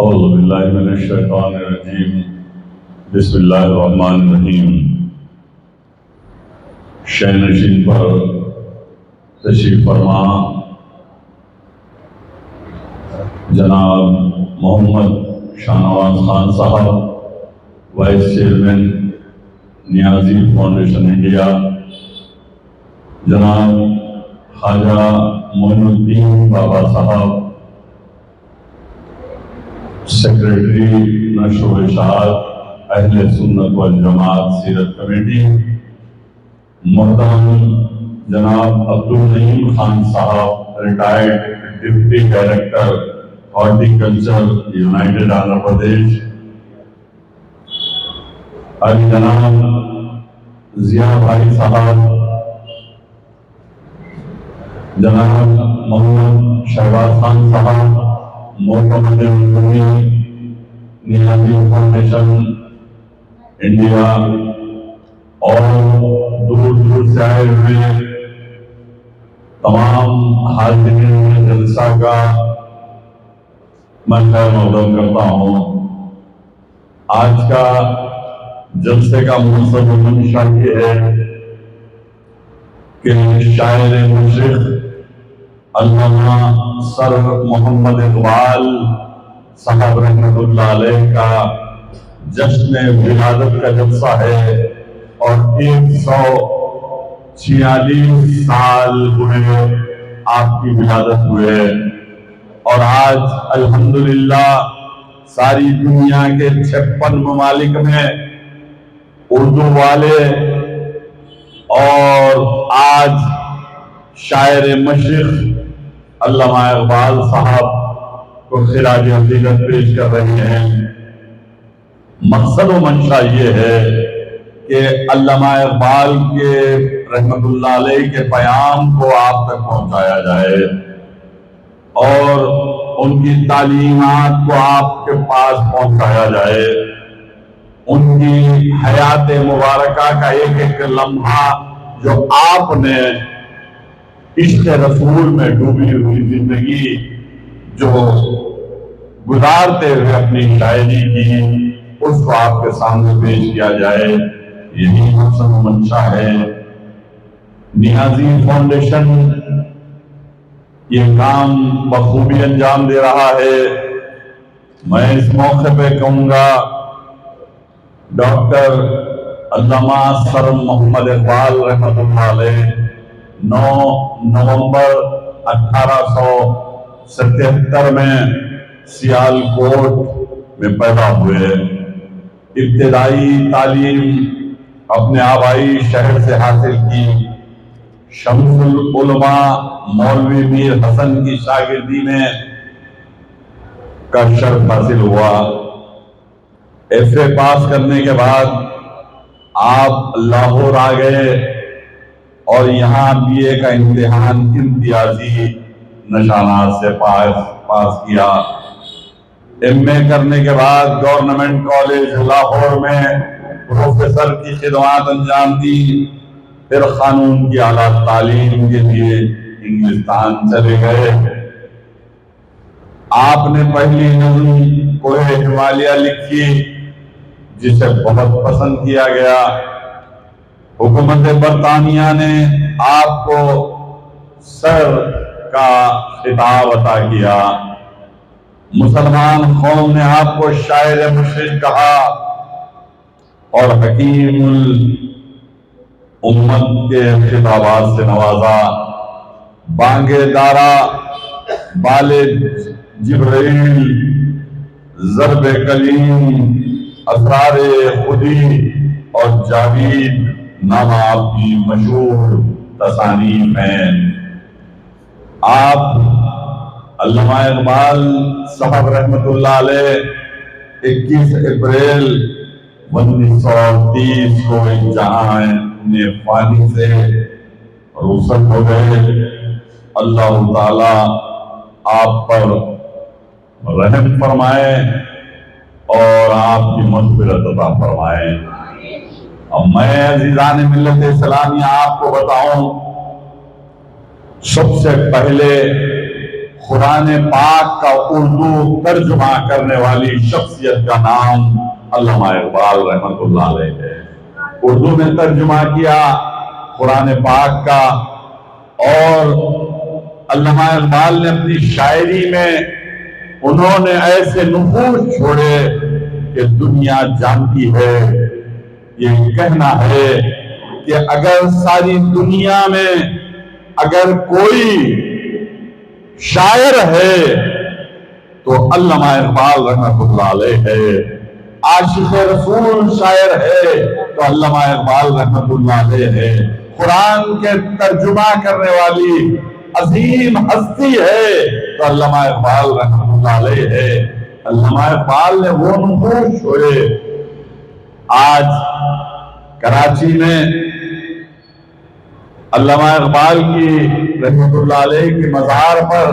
اعوذ باللہ من الشیطان الرجیم بسم اللہ الرحمن الرحیم۔ شینشین پر تشریف فرما جناب محمد شاہنواز خان صاحب، وائس چیئرمین نیازی فاؤنڈیشن انڈیا، جناب خواجہ معین الدین بابا صاحب، سیکریٹری نشر و اشاعت اہل سنت والجماعت سیرت کمیٹی، محترم جناب عبدالنعیم خان صاحب، retired deputy director horticulture United Andhra Pradesh, جناب ضیاء بھائی صاحب، جناب محمد شہباز خان صاحب، معتمد عمومی نیازی فاؤنڈیشن انڈیا، اور دور دور سے آئے ہوئے تمام حاضرین جلسہ کا میں خیر مقدم کرتا ہوں۔ آج کا جلسے کا مقصد و منشا یہ ہے کہ شاعر مشرق علامہ سر محمد اقبال صاحب رحمۃ اللہ علیہ کا جشن ولادت کا جلسہ ہے، اور 146 سال ہوئے آپ کی ولادت ہوئے، اور آج الحمدللہ ساری دنیا کے 56 ممالک میں اردو والے اور آج شاعر مشرق علامہ اقبال صاحب کو خراج عقیدت پیش کر رہے ہیں۔ مقصد و منشا یہ ہے کہ علامہ اقبال کے رحمت اللہ علیہ کے پیام کو آپ تک پہنچایا جائے اور ان کی تعلیمات کو آپ کے پاس پہنچایا جائے، ان کی حیات مبارکہ کا ایک ایک لمحہ جو آپ نے عشق رسول میں ڈوبی ہوئی زندگی جو گزارتے ہوئے اپنی شاعری کی، اس کو آپ کے سامنے پیش کیا جائے، یہی مقصد و منشا ہے۔ نیازی فاؤنڈیشن یہ کام بخوبی انجام دے رہا ہے۔ میں اس موقع پہ کہوں گا ڈاکٹر علامہ سر محمد اقبال رحمۃ اللہ علیہ 9 نومبر 1877 میں سیالکوٹ میں پیدا ہوئے۔ ابتدائی تعلیم اپنے آبائی شہر سے حاصل کی۔ شمس العلماء مولوی میر حسن کی شاگردی میں کا شرف حاصل ہوا۔ ایف اے پاس کرنے کے بعد آپ لاہور آ گئے اور یہاں بی اے کا امتحان امتیازی نشانات سے پاس کیا۔ ایم اے کرنے کے بعد گورنمنٹ کالج لاہور میں پروفیسر کی خدمات انجام دی، پھر قانون کی اعلیٰ تعلیم کے لیے انگلستان چلے گئے۔ آپ نے پہلی نظم کوہ ہمالیہ لکھی جسے بہت پسند کیا گیا۔ حکومت برطانیہ نے آپ کو سر کا خطاب عطا کیا۔ مسلمان قوم نے آپ کو شاعر مشرق کہا اور حکیم الامت کے خطابات سے نوازا۔ بانگ دارا، بال جبرائیل، ضرب کلیم، اسرار خودی اور جاوید نام آپ کی مشہور تصانیف ہیں۔ آپ علامہ اقبال صاحب رحمۃ اللہ علیہ 21 اپریل 1930 کو اس جہاں فانی سے رخصت ہو گئے۔ اللہ تعالی آپ پر رحم فرمائے اور آپ کی مغفرت عطا فرمائے۔ اب میں عزیزان ملت اسلامیہ آپ کو بتاؤں، سب سے پہلے قرآن پاک کا اردو ترجمہ کرنے والی شخصیت کا نام علامہ اقبال رحمۃ اللہ علیہ ہے۔ اردو میں ترجمہ کیا قرآن پاک کا، اور علامہ اقبال نے اپنی شاعری میں انہوں نے ایسے نفوذ چھوڑے کہ دنیا جانتی ہے۔ یہ کہنا ہے کہ اگر ساری دنیا میں اگر کوئی شاعر ہے تو علامہ اقبال رحمۃ اللہ علیہ ہے، عاشق رسول شاعر ہے تو علامہ اقبال رحمۃ اللہ علیہ ہے، قرآن کے ترجمہ کرنے والی عظیم ہستی ہے تو علامہ اقبال رحمۃ اللہ علیہ ہے۔ علامہ اقبال نے وہ نفوذ چھوڑے۔ آج کراچی میں علامہ اقبال کی رحمۃ اللہ علیہ کی مزار پر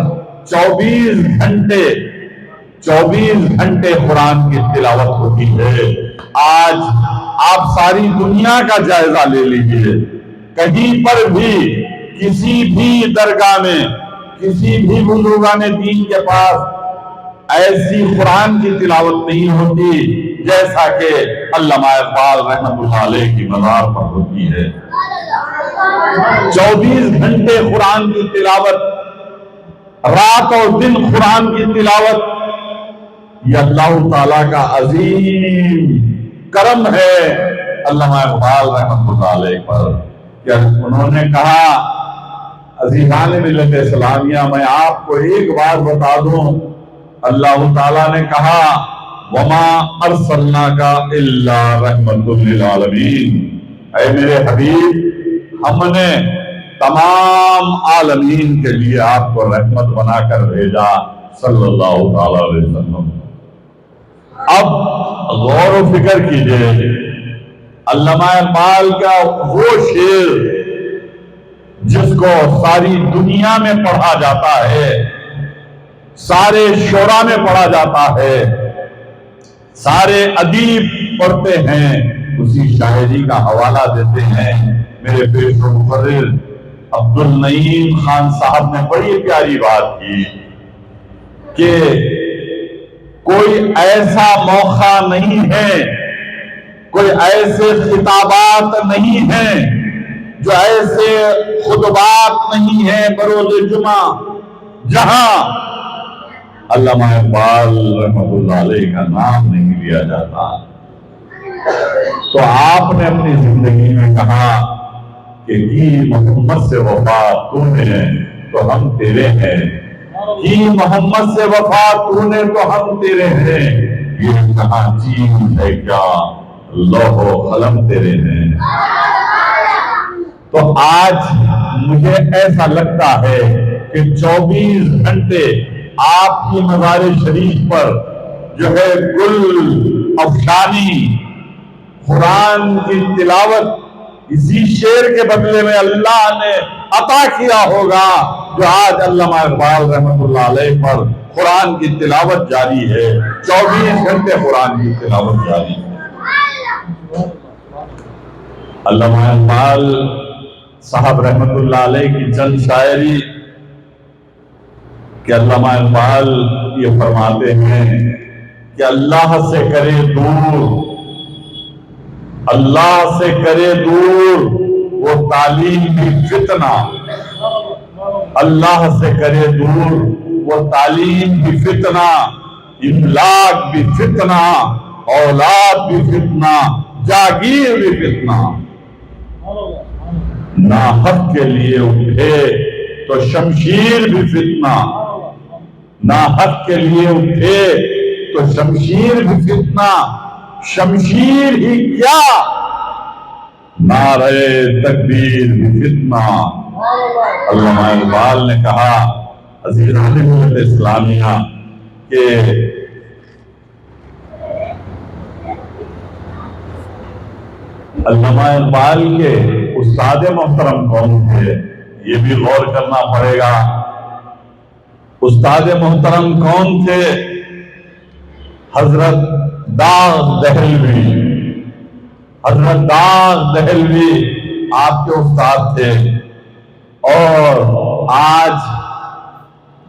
24 گھنٹے قرآن کی تلاوت ہوتی ہے۔ آج آپ ساری دنیا کا جائزہ لے لیجئے، کہیں پر بھی کسی بھی درگاہ میں کسی بھی بزرگان دین کے پاس ایسی قرآن کی تلاوت نہیں ہوتی جیسا کہ علامہ اقبال رحمۃ اللہ علیہ کی مزار پر ہوتی ہے۔ 24 گھنٹے قرآن کی تلاوت، رات اور دن قرآن کی تلاوت، یہ اللہ تعالیٰ کا عظیم کرم ہے علامہ اقبال رحمۃ اللہ علیہ پر کہ انہوں نے کہا، عزیزان ملت اسلامیہ میں آپ کو ایک بات بتا دوں، اللہ تعالیٰ نے کہا وَمَا أَرْسَلْنَاكَ إِلَّا رَحْمَةً لِلْعَالَمِينَ، اے میرے حبیب ہم نے تمام عالمین کے لیے آپ کو رحمت بنا کر بھیجا صلی اللہ تعالی علیہ وسلم۔ اب غور و فکر کیجئے، علامہ اقبال کا وہ شعر جس کو ساری دنیا میں پڑھا جاتا ہے، سارے شعراء میں پڑھا جاتا ہے، سارے ادیب پڑھتے ہیں، اسی شاعری کا حوالہ دیتے ہیں۔ میرے پیش و مقرر عبد النعیم خان صاحب نے بڑی پیاری بات کی کہ کوئی ایسا موقع نہیں ہے، کوئی ایسے خطابات نہیں ہیں، جو ایسے خطبات نہیں ہیں بروز جمعہ جہاں علامہ اقبال رحمۃ اللہ علیہ کا نام نہیں لیا جاتا۔ تو آپ نے اپنی زندگی میں کہا کہ کی محمد سے وفا تو نے تو ہم تیرے ہیں، کی محمد سے وفا تو نے تو ہم تیرے ہیں، یہ کہاں چیز ہے کیا لوح و قلم تیرے ہیں۔ تو آج مجھے ایسا لگتا ہے کہ 24 گھنٹے آپ کی مزار شریف پر جو ہے گل افشانی، قرآن کی تلاوت، اسی شعر کے بدلے میں اللہ نے عطا کیا ہوگا جو آج علامہ اقبال رحمۃ اللہ علیہ پر قرآن کی تلاوت جاری ہے، 24 گھنٹے قرآن کی تلاوت جاری ہے۔ علامہ اقبال صاحب رحمۃ اللہ علیہ کی چند شاعری کہ علامہ اقبال یہ فرماتے ہیں کہ اللہ سے کرے دور، اللہ سے کرے دور وہ تعلیم بھی فتنہ، اللہ سے کرے دور وہ تعلیم بھی فتنہ، املاک بھی فتنہ، اولاد بھی فتنہ، جاگیر بھی فتنہ۔ نہ حق کے لیے اٹھے تو شمشیر بھی فتنہ، نہ حق کے لیے اٹھے تو شمشیر بھی فتنہ، شمشیر ہی کیا نعرہ تکبیر بھی فتنہ۔ علامہ اقبال نے کہا عزیزان ملت اسلامیہ کہ علامہ اقبال کے استاد محترم کون تھے، یہ بھی غور کرنا پڑے گا۔ استاد محترم کون تھے؟ حضرت داغ دہلوی۔ حضرت داغ دہلوی آپ کے استاد تھے، اور آج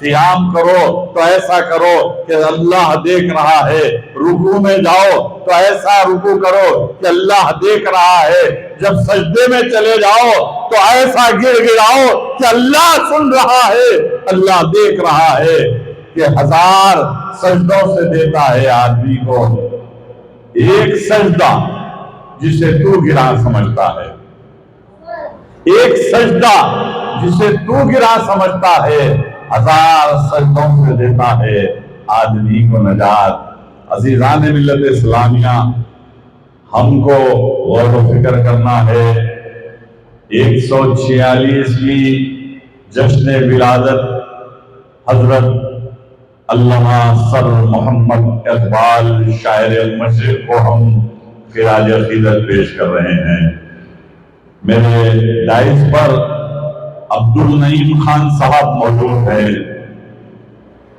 قیام کرو تو ایسا کرو کہ اللہ دیکھ رہا ہے، رکوع میں جاؤ تو ایسا رکوع کرو کہ اللہ دیکھ رہا ہے، جب سجدے میں چلے جاؤ تو ایسا گر گراؤ کہ اللہ سن رہا ہے، اللہ دیکھ رہا ہے۔ کہ 1000 سجدوں سے دیتا ہے آدمی کو ایک سجدہ جسے تو گرا سمجھتا ہے، ایک سجدہ جسے تو گرا سمجھتا ہے 1000 سجدوں سے دیتا ہے آدمی کو نجات۔ عزیزان ملت اسلامیہ، ہم کو غور و فکر کرنا ہے۔ 146ویں جشن ولادت حضرت علامہ سر محمد اقبال شاعر المشرق کو ہم خراج عقیدت پیش کر رہے ہیں۔ میرے دائز پر عبدالنعیم خان صاحب موجود ہیں،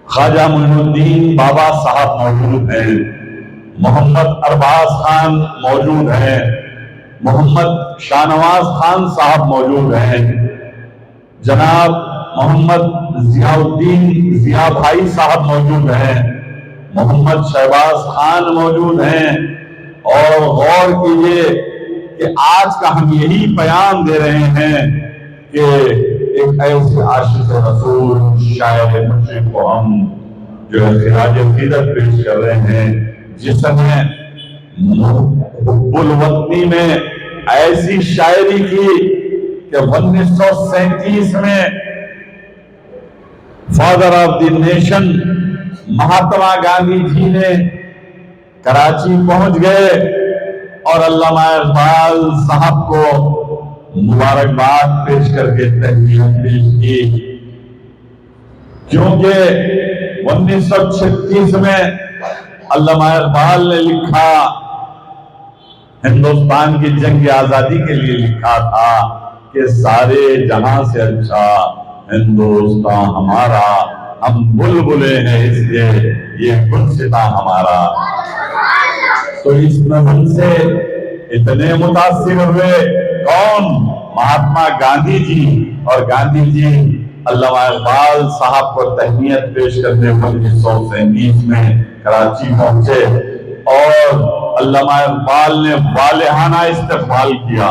خواجہ معین الدین بابا صاحب موجود ہیں، محمد ارباز خان موجود ہیں، محمد شاہ نواز خان صاحب موجود ہیں، جناب محمد ضیاء الدین ضیاء بھائی صاحب موجود ہیں، محمد شہباز خان موجود ہیں۔ اور غور کیجئے کہ آج کا ہم یہی پیام دے رہے ہیں کہ ایک ایسے عاشق رسول شاعر مشرق کو ہم جو ہے خراج عقیدت پیش کر رہے ہیں، جس نے حب الوطنی میں ایسی شاعری کی کہ 1937 میں father of the nation Mahatma Gandhi ji نے کراچی پہنچ گئے اور علامہ اقبال صاحب کو مبارکباد پیش کر کے تحیت پیش کی، کیونکہ 1936 میں علامہ اقبال نے لکھا، ہندوستان کی جنگ آزادی کے لیے لکھا تھا کہ سارے جہاں سے اچھا ہندوستان ہمارا، ہم بلبلے ہیں اس لیے یہ گلستاں ہمارا۔ تو اس نظم سے اتنے متاثر ہوئے کون؟ مہاتما گاندھی جی، اور گاندھی جی علامہ اقبال صاحب کو تہنیت پیش کرنے 1937 میں کراچی پہنچے اور علامہ اقبال نے والہانہ استقبال کیا،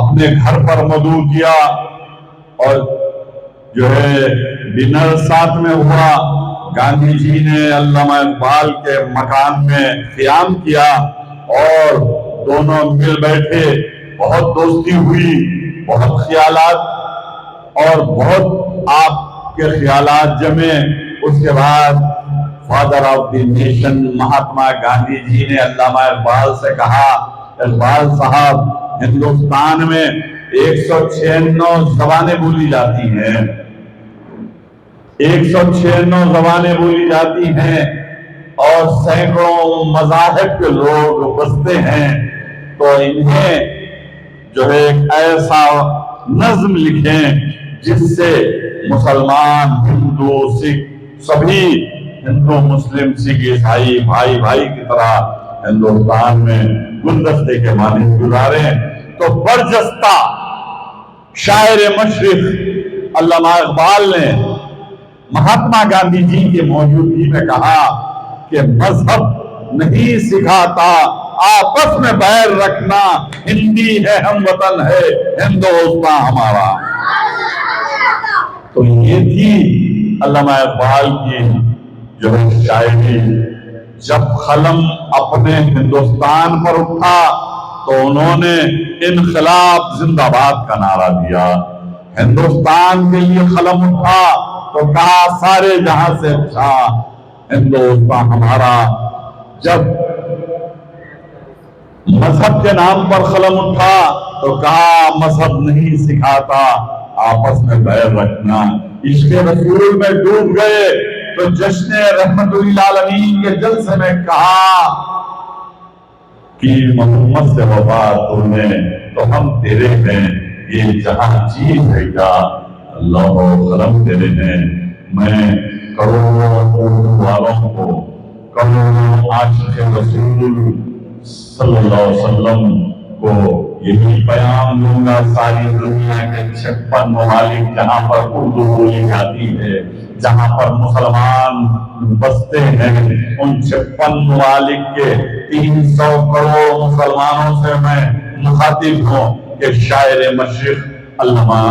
اپنے گھر پر مدعو کیا، اور جو ہے ڈنر ساتھ میں ہوا۔ گاندھی جی نے علامہ اقبال کے مکان میں قیام کیا اور دونوں مل بیٹھے، بہت دوستی ہوئی، بہت خیالات اور بہت آپ کے خیالات جمے۔ اس کے بعد father of the nation Mahatma Gandhi ji نے علامہ اقبال سے کہا، اقبال صاحب، ہندوستان میں 196 زبانیں بولی جاتی ہیں، 196 زبانیں بولی جاتی ہیں اور سینکڑوں مذاہب کے لوگ بستے ہیں، تو انہیں جو ہے ایک ایسا نظم لکھیں جس سے مسلمان، ہندو، سکھ سبھی، ہندو مسلم سکھ عیسائی بھائی بھائی کی طرح ہندوستان میں گلدستے کے مانند گزاریں۔ تو برجستہ شاعر مشرق علامہ اقبال نے مہاتما گاندھی جی کی موجودگی میں کہا کہ مذہب نہیں سکھاتا آپس میں بیر رکھنا، ہندی ہے ہم وطن ہے ہندوستان ہمارا۔ تو یہ تھی علامہ اقبال کی جو ہے شاعری۔ جب قلم اپنے ہندوستان پر اٹھا تو انہوں نے انقلاب زندہ باد کا نعرہ دیا، ہندوستان کے لیے قلم اٹھا تو کہا سارے جہاں سے اچھا ہندوستان ہمارا۔ جب مذہب کے نام پر قلم اٹھا تو کہا مذہب نہیں سکھاتا آپس میں بیر رکھنا۔ عشق رسول میں ڈوب گئے تو جشن رحمت للعالمین کے جلسے میں کہا کہ محمد سے وفا تم نے تو ہم تیرے ہیں، یہ جہاں چیز ہے کیا اللہ و قلم تیرے ہیں۔ میں کروڑوں والوں کو، کروڑوں عاشق رسول صلی اللہ علیہ وسلم کو یہی پیام دوں گا، ساری دنیا کے 56 ممالک جہاں پر اردو بولی جاتی ہے، جہاں پر مسلمان بستے ہیں، ان 56 ممالک کے 300 کروڑ مسلمانوں سے میں مخاطب ہوں کہ شاعر مشرق علامہ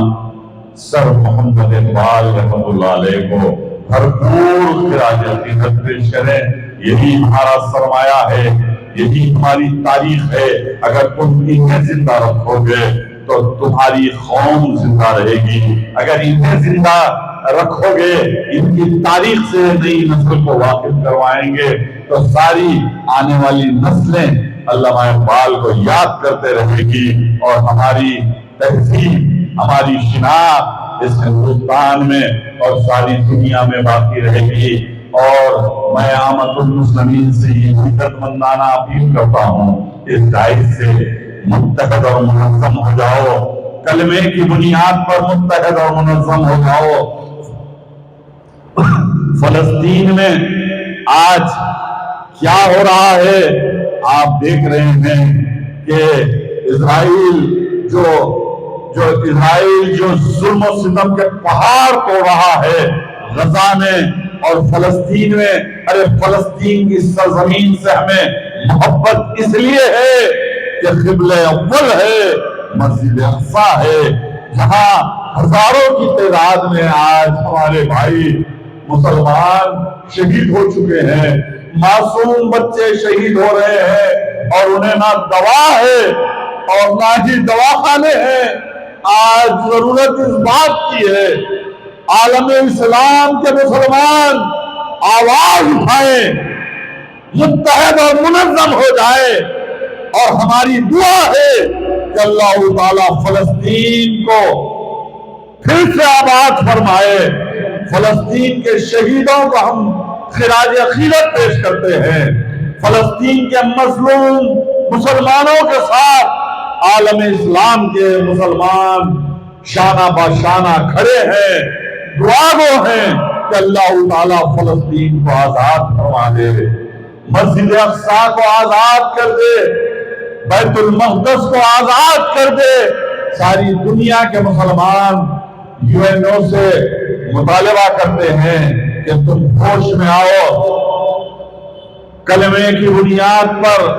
سر محمد اقبال رحمۃ اللہ علیہ کو بھرپور خراج عقیدت پیش کریں۔ یہی ہمارا سرمایہ ہے، یہی ہماری تاریخ ہے۔ اگر تم انہیں زندہ رکھو گے تو تمہاری قوم زندہ رہے گی، اگر انہیں زندہ رکھو گے، ان کی تاریخ سے نئی نسل کو واقف کروائیں گے تو ساری آنے والی نسلیں علامہ اقبال کو یاد کرتے رہے گی، اور ہماری تہذیب، ہماری شناخت اس ہندوستان میں اور ساری دنیا میں باقی رہے گی۔ اور میں عامت المسلمین سے یہ خدمت مندانہ اپیل کرتا ہوں، اس داعش سے متحد اور منظم ہو جاؤ، کلمے کی بنیاد پر متحد اور منظم ہو جاؤ۔ فلسطین میں آج کیا ہو رہا ہے آپ دیکھ رہے ہیں کہ اسرائیل جو ظلم و ستم کے پہاڑ توڑ رہا ہے غزہ میں اور فلسطین میں۔ ارے فلسطین کی سرزمین سے ہمیں محبت اس لیے ہے کہ قبلہ اول ہے، مسجد اقصی ہے، جہاں ہزاروں کی تعداد میں آج ہمارے بھائی مسلمان شہید ہو چکے ہیں، معصوم بچے شہید ہو رہے ہیں، اور انہیں نہ دوا ہے اور نہ ہی دواخانے ہیں۔ آج ضرورت اس بات کی ہے عالم اسلام کے مسلمان آواز اٹھائیں، متحد اور منظم ہو جائے، اور ہماری دعا ہے کہ اللہ تعالیٰ فلسطین کو پھر سے آباد فرمائے۔ فلسطین کے شہیدوں کو ہم خراج عقیدت پیش کرتے ہیں، فلسطین کے مظلوم مسلمانوں کے ساتھ عالم اسلام کے مسلمان شانہ باشانہ کھڑے ہیں، دعا گو ہیں کہ اللہ تعالیٰ فلسطین کو آزاد فرما دے، مسجد اقصی کو آزاد کر دے، بیت المقدس کو آزاد کر دے۔ ساری دنیا کے مسلمان UN سے مطالبہ کرتے ہیں کہ تم ہوش میں آؤ، کلمے کی بنیاد پر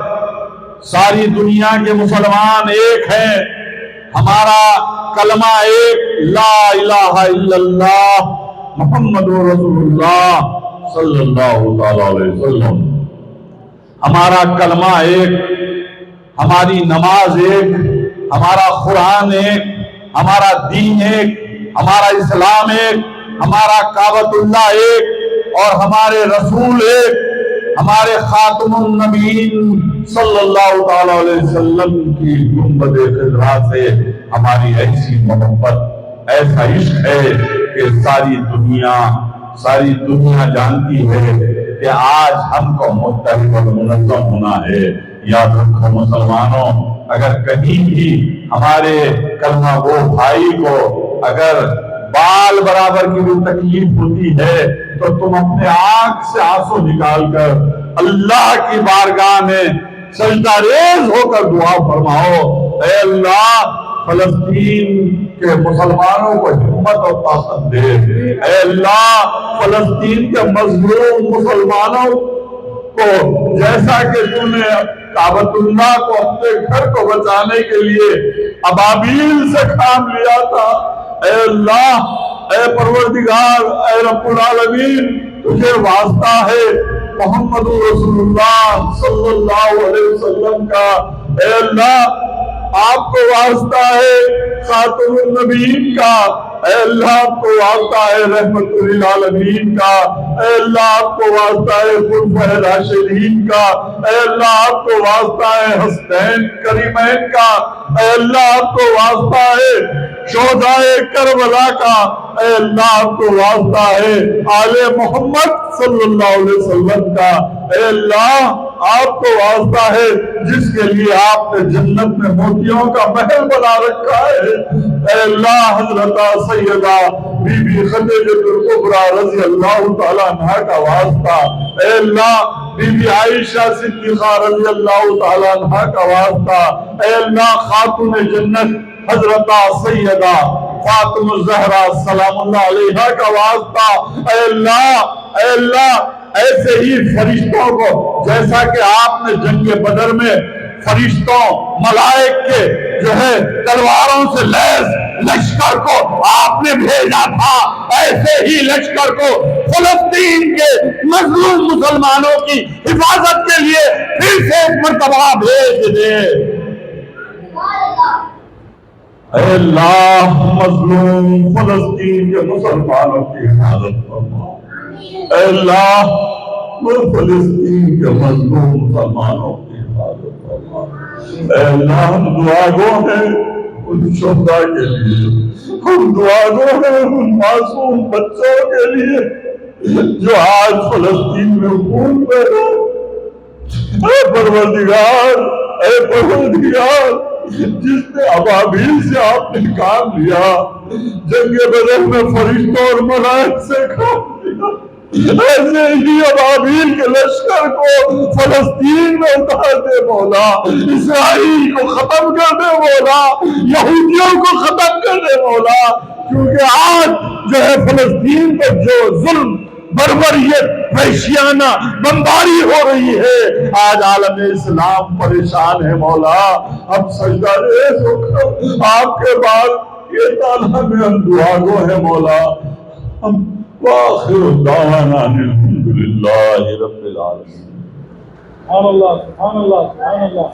ساری دنیا کے مسلمان ایک ہیں، ہمارا کلمہ ایک، لا الہ الا اللہ محمد رسول اللہ صلی اللہ علیہ وسلم۔ ہمارا کلمہ ایک، ہماری نماز ایک، ہمارا قرآن ایک، ہمارا دین ایک، ہمارا اسلام ایک، ہمارا کعبۃ اللہ ایک، اور ہمارے رسول ایک، ہمارے خاتم النبیین صلی اللہ تعالی علیہ وسلم کی گنبد خضرا سے ہماری ایسی محبت، ایسا عشق ہے کہ ساری دنیا جانتی ہے کہ آج ہم کو متحد اور منظم ہونا ہے۔ یاد رکھو مسلمانوں، اگر کہیں بھی ہمارے کلمہ گو بھائی کو اگر بال برابر کی بھی تکلیف ہوتی ہے تو تم اپنے آنکھ سے آنسو نکال کر اللہ کی بارگاہ میں سجدہ ریز ہو کر دعا فرماؤ، اے اللہ فلسطین کے مسلمانوں کو ہمت اور طاقت دے، اے اللہ فلسطین کے مظلوم مسلمانوں کو جیسا کہ تم نے کعبۃ اللہ کو اپنے گھر کو بچانے کے لیے ابابیل سے کام لیا تھا، اے اللہ، اے پروردگار، اے رب العالمین، تجھے واسطہ ہے محمد رسول اللہ صلی اللہ علیہ وسلم کا، اے اللہ آپ کو واسطہ ہے خاتم النبیین کا، اے اللہ آپ کو واسطہ ہے رحمت للعالمین کا، اے اللہ آپ کو واسطہ ہے خلفائے راشدین کا، اے اللہ آپ کو واسطہ ہے حسنین کریمین کا، اے اللہ آپ کو واسطہ ہے شہدائے کربلا کا، اے اللہ آپ کو واسطہ ہے آل محمد صلی اللہ علیہ وسلم کا، اے اللہ آپ کو واسطہ ہے جس کے لیے آپ نے جنت میں موتیوں کا محل بنا رکھا ہے، اے اللہ حضرت سیدہ بی بی خدیجہ الکبریٰ رضی اللہ تعالیٰ عنہ کا واسطہ، اے اللہ بی بی عائشہ صدیقہ رضی اللہ تعالیٰ عنہ کا واسطہ، اے اللہ خاتون جنت حضرت سیدہ فاطمہ الزہرا سلام اللہ علیہا کا واسطہ، اے اللہ ایسے ہی فرشتوں کو، جیسا کہ آپ نے جنگ بدر میں فرشتوں ملائک کے جو ہے تلواروں سے لیس لشکر کو آپ نے بھیجا تھا، ایسے ہی لشکر کو فلسطین کے مظلوم مسلمانوں کی حفاظت کے لیے پھر سے ایک مرتبہ بھیج دے۔ اے اللہ مظلوم فلسطین کے مسلمانوں کی حفاظت فرما، اے اللہ فلسطین کے مظلوم مسلمانوں کی حفاظت فرما، اے اللہ ہم دعا گو ہیں ان شہداء کے لیے، ہم دعا گو ہیں ان معصوم بچوں کے لیے جو آج فلسطین میں خون بہہ رہا ہے۔ اے پروردگار جس نے ابابیل سے آپ نے کام لیا، جنگ بدر میں فرشتوں اور ملائک سے کام لیا، ایسے ہی ابابیل کے لشکر کو فلسطین میں اتار دے مولا، اسرائیل کو ختم کر دے مولا، یہودیوں کو ختم کر دے مولا، کیونکہ آج جو ہے فلسطین پر جو ظلم بربریت وحشیانہ بمباری ہو رہی ہے، آج عالم اسلام پریشان ہے مولا، ہم سجدہ ریز ہو کر آپ کے بعد یہ تعالیٰ میں ہم دعا گو ہیں مولا، ہم وآخر دعوانا الحمدللہ رب العالمین۔ سبحان اللہ، سبحان اللہ، سبحان اللہ۔